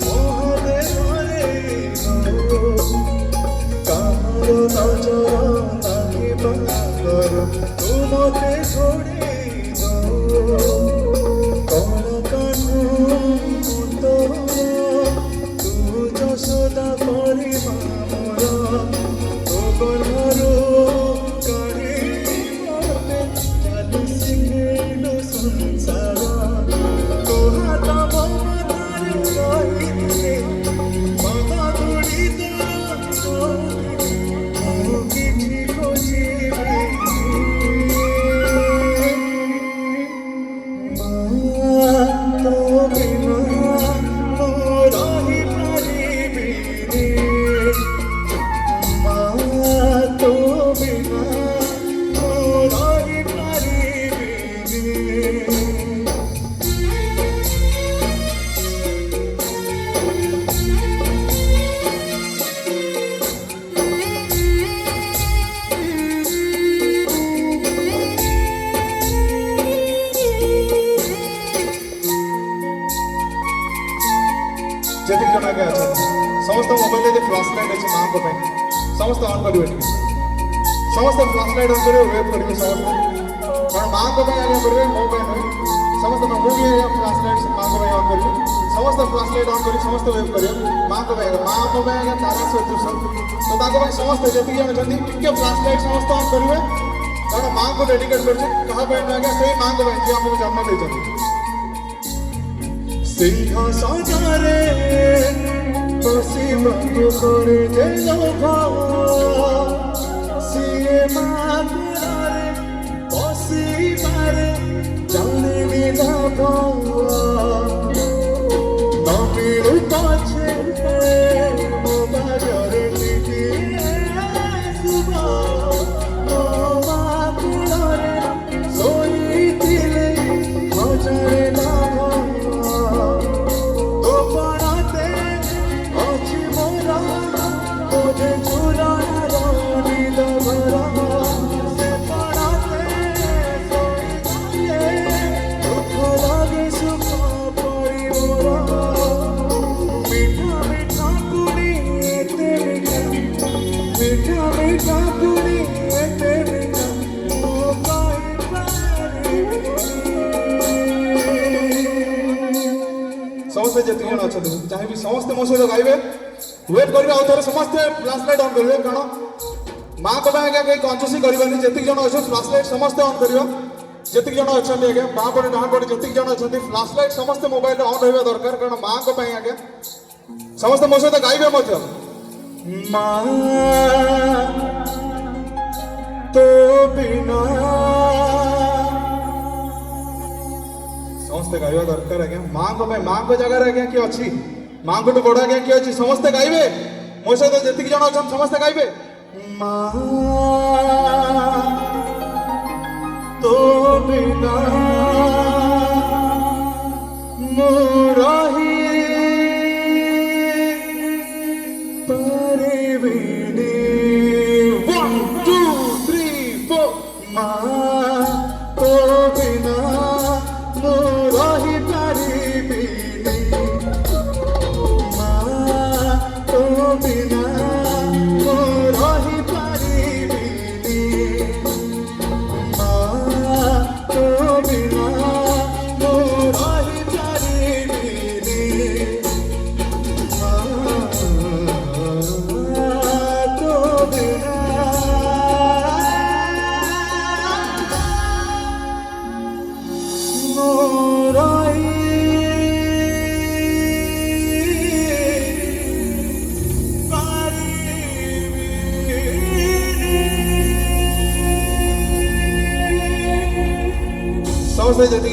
মোহতে ধরিব কাহার নজর লাগিবা কর তুমতে ছড়িব কর কানু তো তু যশোদা পরিমা মোর তো গর্ভরু কাঢ়িবতে চালু শিখেলো সংসার তোহাত মমতারে রহিতে মমা গুড়িত ମୁଁ କିଛି ଖୋଜିବି ମା ତୋ ବିନା ମୁଁ ରହିପାରିବିନି ମା ତୋ ବିନା ମୁଁ ରହିପାରିବିନି। যেতিক জন আগে আছেন সমস্ত মোবাইলে যে ফ্লাশ লাইট আছে মাଙ୍କ ପାଇଁ ସମସ୍ତେ ଅନ୍ କରିବେ ଟିକେ ସମସ୍ତେ ଫ୍ଲାସ୍ ଲାଇଟ୍ ଅନ୍ କରିବେ ୱେଟ୍ କରିବେ ସମସ୍ତେ କାରଣ ମାଙ୍କ ପାଇଁ ଆଜ୍ଞା କରିବେ ମୋ ପାଇଁ ନୁହେଁ ସମସ୍ତେ ମୁଁ ବି ଆଜ୍ଞା ଫ୍ଲାସ୍ ଲାଇଟ୍ ମାଙ୍କ ପାଇଁ ଅନ୍ କରିବି ସମସ୍ତେ ଫ୍ଲାସ୍ ଲାଇଟ୍ ଅନ୍ କରି ସମସ୍ତେ ୱେଟ୍ କରିବେ ମାଙ୍କ ପାଇଁ ଆଜ୍ଞା ମା ଆମ ପାଇଁ ଆଜ୍ଞା ତାରା ସଦୃଶ ତ ତାଙ୍କ ପାଇଁ ସମସ୍ତେ ଯେତିକି ଜଣ ଅଛନ୍ତି ଟିକେ ଫ୍ଲାସ୍ ଲାଇଟ୍ ସମସ୍ତେ ଅନ୍ କରିବେ କାରଣ ମାଙ୍କୁ ଡେଡିକେଟ୍ କରୁଛି କାହା ପାଇଁ ନୁହେଁ ଆଜ୍ଞା ସେଇ ମାଙ୍କ ପାଇଁ ଯିଏ ଆମକୁ ଜନ୍ମ ଦେଇଛନ୍ତି। সিংহাসনরে বসিবাকু করে যে লোভ সিয়ে মাগুরারে বসিবারে জানেনি লাভ নমিরু পছে মো বাজরে টিকিয়ে শুভ মো মাগুরারে শোইছিলে হজারে লাভ मुझे झूलाना रानी दबरा से पड़ाते सोई दुख लागे सुख पड़ी मोरा मीठा मीठा कुड़ी एते मीठा मीठा कुड़ी एते मीठा ओ कहीं समस्ते जितने जन अच्छा चाहे भी समस्ते मो सहित गाइबे वेट करेंगे आउ थे समस्ते फ्लाश लाइट ऑन करेंगे कारण माँ को आगे कहीं कंजूसी करवानी जी जन अच्छे फ्लाश लाइट समस्ते ऑन कर जी जन अच्छा आगे बाँ पटे डाण पटे जी जन अच्छा फ्लाश लाइट समस्ते मोबाइल ऑन रहा दरकार कारण माँ को आगे समस्ते मो सहित गाइबे माँ तो बिना समस्ते गाइबा दरकार आज्ञा माँ को जगह आज्ञा किए अच्छी माँ को बड़ा आज्ञा किए अच्छी समस्ते गाइबे मो सहित जी जन अच्छा समस्ते गाइबे माँ तो बिना मु रही परिबिनी 1 2 3 4 माँ तो बिना मु रही परिबिनी बिना मो रही परिबिनी माँ तो बिना मो रही परिबिनी माँ तो बिना मो रही समस्ते जी